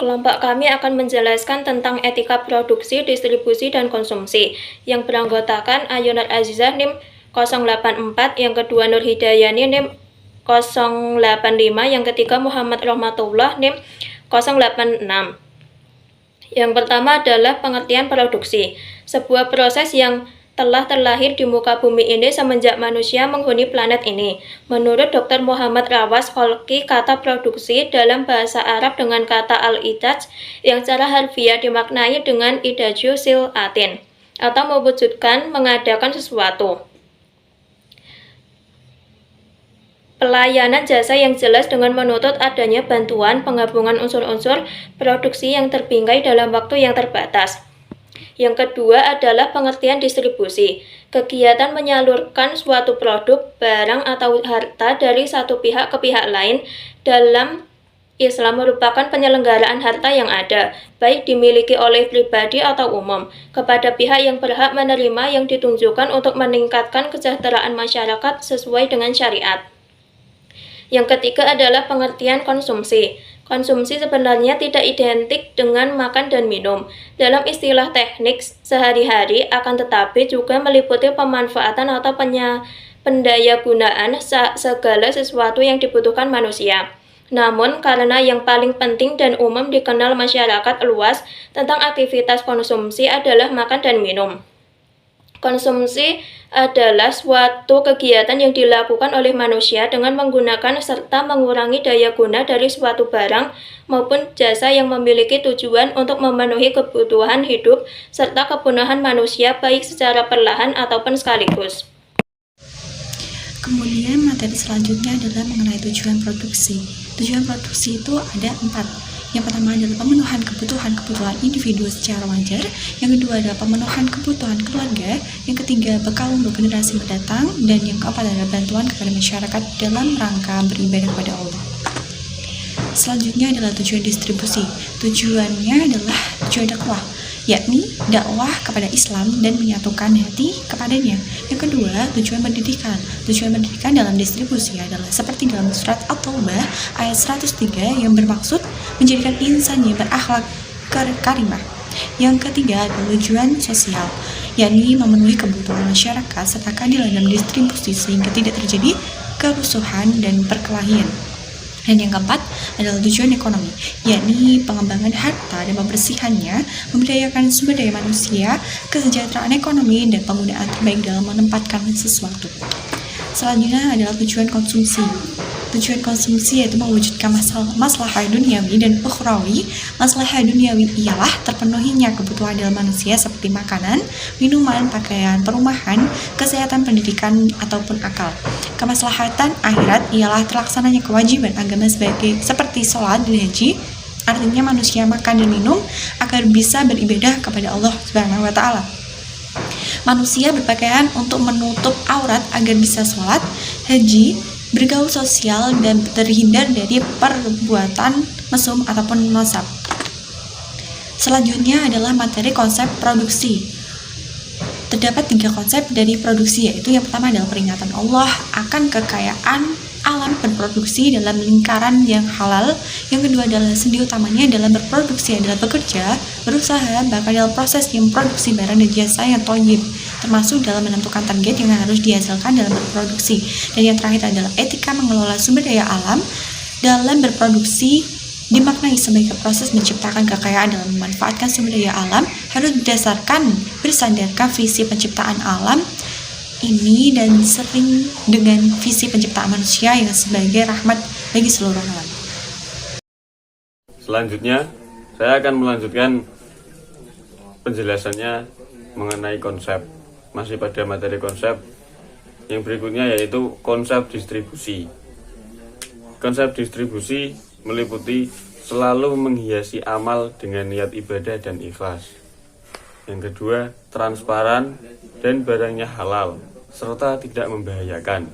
Kelompok kami akan menjelaskan tentang etika produksi, distribusi, dan konsumsi, yang beranggotakan Ayunar Azizah NIM 084, yang kedua Nur Hidayani NIM 085, yang ketiga Muhammad Rahmatullah NIM 086. Yang pertama adalah pengertian produksi, sebuah proses yang telah terlahir di muka bumi ini semenjak manusia menghuni planet ini. Menurut Dr. Muhammad Rawas Kholqi, kata produksi dalam bahasa Arab dengan kata al-idaj yang secara harfiah dimaknai dengan idaju sil'atin, atau mewujudkan, mengadakan sesuatu. Pelayanan jasa yang jelas dengan menuntut adanya bantuan penggabungan unsur-unsur produksi yang terbingkai dalam waktu yang terbatas. Yang kedua adalah pengertian distribusi, kegiatan menyalurkan suatu produk, barang, atau harta dari satu pihak ke pihak lain. Dalam Islam merupakan penyelenggaraan harta yang ada, baik dimiliki oleh pribadi atau umum, kepada pihak yang berhak menerima yang ditunjukkan untuk meningkatkan kesejahteraan masyarakat sesuai dengan syariat. Yang ketiga adalah pengertian konsumsi. Konsumsi sebenarnya tidak identik dengan makan dan minum dalam istilah teknik sehari-hari, akan tetapi juga meliputi pemanfaatan atau pendayagunaan segala sesuatu yang dibutuhkan manusia. Namun, karena yang paling penting dan umum dikenal masyarakat luas tentang aktivitas konsumsi adalah makan dan minum. Konsumsi adalah suatu kegiatan yang dilakukan oleh manusia dengan menggunakan serta mengurangi daya guna dari suatu barang maupun jasa yang memiliki tujuan untuk memenuhi kebutuhan hidup serta kepunahan manusia, baik secara perlahan ataupun sekaligus. Kemudian materi selanjutnya adalah mengenai tujuan produksi. Tujuan produksi itu ada 4. Yang pertama adalah pemenuhan kebutuhan individu secara wajar. Yang kedua adalah pemenuhan kebutuhan keluarga. Yang ketiga, bekal untuk generasi mendatang. Dan yang keempat adalah bantuan kepada masyarakat dalam rangka beribadah kepada Allah. Selanjutnya adalah tujuan distribusi. Tujuannya adalah tujuan dakwah, yakni dakwah kepada Islam dan menyatukan hati kepadanya. Yang kedua, tujuan pendidikan. Tujuan pendidikan dalam distribusi adalah seperti dalam surat At-Taubah ayat 103 yang bermaksud menjadikan insan yang berakhlak karimah. Yang ketiga adalah tujuan sosial, yakni memenuhi kebutuhan masyarakat serta keadilan dalam distribusi sehingga tidak terjadi kerusuhan dan perkelahian. Dan yang keempat adalah tujuan ekonomi, yakni pengembangan harta dan pembersihannya, memberdayakan sumber daya manusia, kesejahteraan ekonomi, dan penggunaan terbaik dalam menempatkan sesuatu. Selanjutnya adalah tujuan konsumsi. Tujuan konsumsi yaitu mewujudkan maslahah duniawi dan ukhrawi. Maslahah duniawi ialah terpenuhinya kebutuhan dalam manusia seperti makanan, minuman, pakaian, perumahan, kesehatan, pendidikan, ataupun akal. Kemaslahatan akhirat ialah terlaksananya kewajiban agama seperti sholat dan haji. Artinya manusia makan dan minum agar bisa beribadah kepada Allah Subhanahu wa Ta'ala. Manusia berpakaian untuk menutup aurat agar bisa sholat, haji, bergaul sosial, dan terhindar dari perbuatan mesum ataupun nasab. Selanjutnya adalah materi konsep produksi. Terdapat 3 konsep dari produksi, yaitu yang pertama adalah peringatan Allah akan kekayaan alam berproduksi dalam lingkaran yang halal. Yang kedua adalah sendi utamanya dalam berproduksi adalah bekerja, berusaha, bahkan dalam proses yang produksi barang dan jasa yang thayyib, termasuk dalam menentukan target yang harus dihasilkan dalam berproduksi. Dan yang terakhir adalah etika mengelola sumber daya alam dalam berproduksi, dimaknai sebagai proses menciptakan kekayaan dalam memanfaatkan sumber daya alam harus bersandarkan visi penciptaan alam ini dan sering dengan visi penciptaan manusia yang sebagai rahmat bagi seluruh alam. Selanjutnya, saya akan melanjutkan penjelasannya mengenai konsep. Masih pada materi konsep. Yang berikutnya yaitu konsep distribusi. Konsep distribusi meliputi selalu menghiasi amal dengan niat ibadah dan ikhlas. Yang kedua, transparan dan barangnya halal serta tidak membahayakan.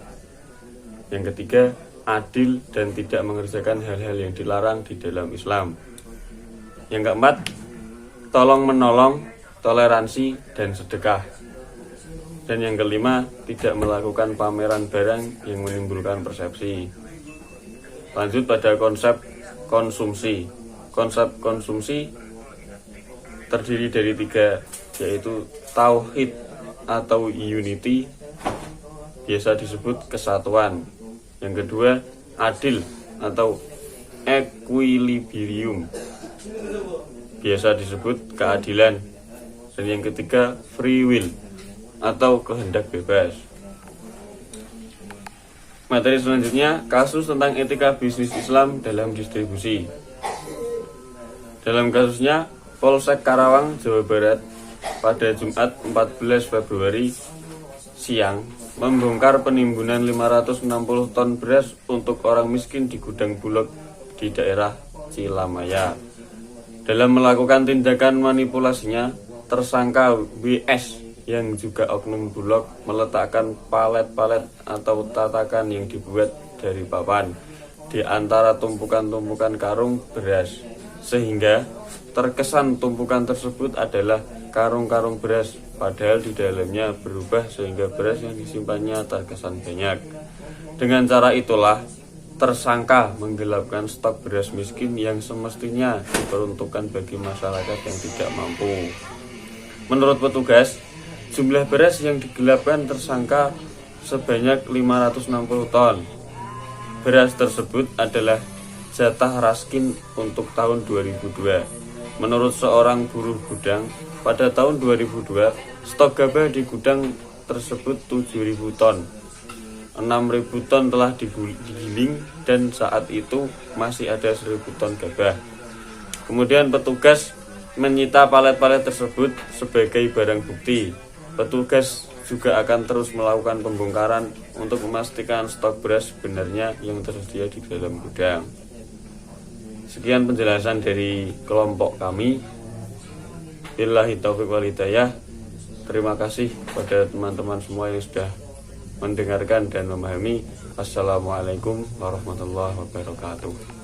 Yang ketiga, adil dan tidak mengerjakan hal-hal yang dilarang di dalam Islam. Yang keempat, tolong-menolong, toleransi, dan sedekah. Dan yang kelima, tidak melakukan pameran barang yang menimbulkan persepsi. Lanjut pada konsep konsumsi. konsep konsumsi terdiri dari 3, yaitu tauhid atau unity, biasa disebut kesatuan. Yang kedua, adil atau equilibrium, biasa disebut keadilan. Dan yang ketiga, free will atau kehendak bebas. Materi selanjutnya, kasus tentang etika bisnis Islam dalam distribusi. Dalam kasusnya, Polsek Karawang, Jawa Barat pada Jumat 14 Februari siang membongkar penimbunan 560 ton beras untuk orang miskin di gudang Bulog di daerah Cilamaya. Dalam melakukan tindakan manipulasinya, tersangka WS yang juga oknum Bulog meletakkan palet-palet atau tatakan yang dibuat dari papan di antara tumpukan-tumpukan karung beras, sehingga terkesan tumpukan tersebut adalah karung-karung beras, padahal di dalamnya berubah sehingga beras yang disimpannya terkesan banyak. Dengan cara itulah tersangka menggelapkan stok beras miskin yang semestinya diperuntukkan bagi masyarakat yang tidak mampu. Menurut petugas, jumlah beras yang digelapkan tersangka sebanyak 560 ton. Beras tersebut adalah jatah Raskin untuk tahun 2002. Menurut seorang buruh gudang, pada tahun 2002, stok gabah di gudang tersebut 7.000 ton. 6.000 ton telah digiling dan saat itu masih ada 1.000 ton gabah. Kemudian petugas menyita palet-palet tersebut sebagai barang bukti. Petugas juga akan terus melakukan pembongkaran untuk memastikan stok beras sebenarnya yang tersedia di dalam gudang. Sekian penjelasan dari kelompok kami. Billahi taufiq wal hidayah. Terima kasih kepada teman-teman semua yang sudah mendengarkan dan memahami. Assalamualaikum warahmatullahi wabarakatuh.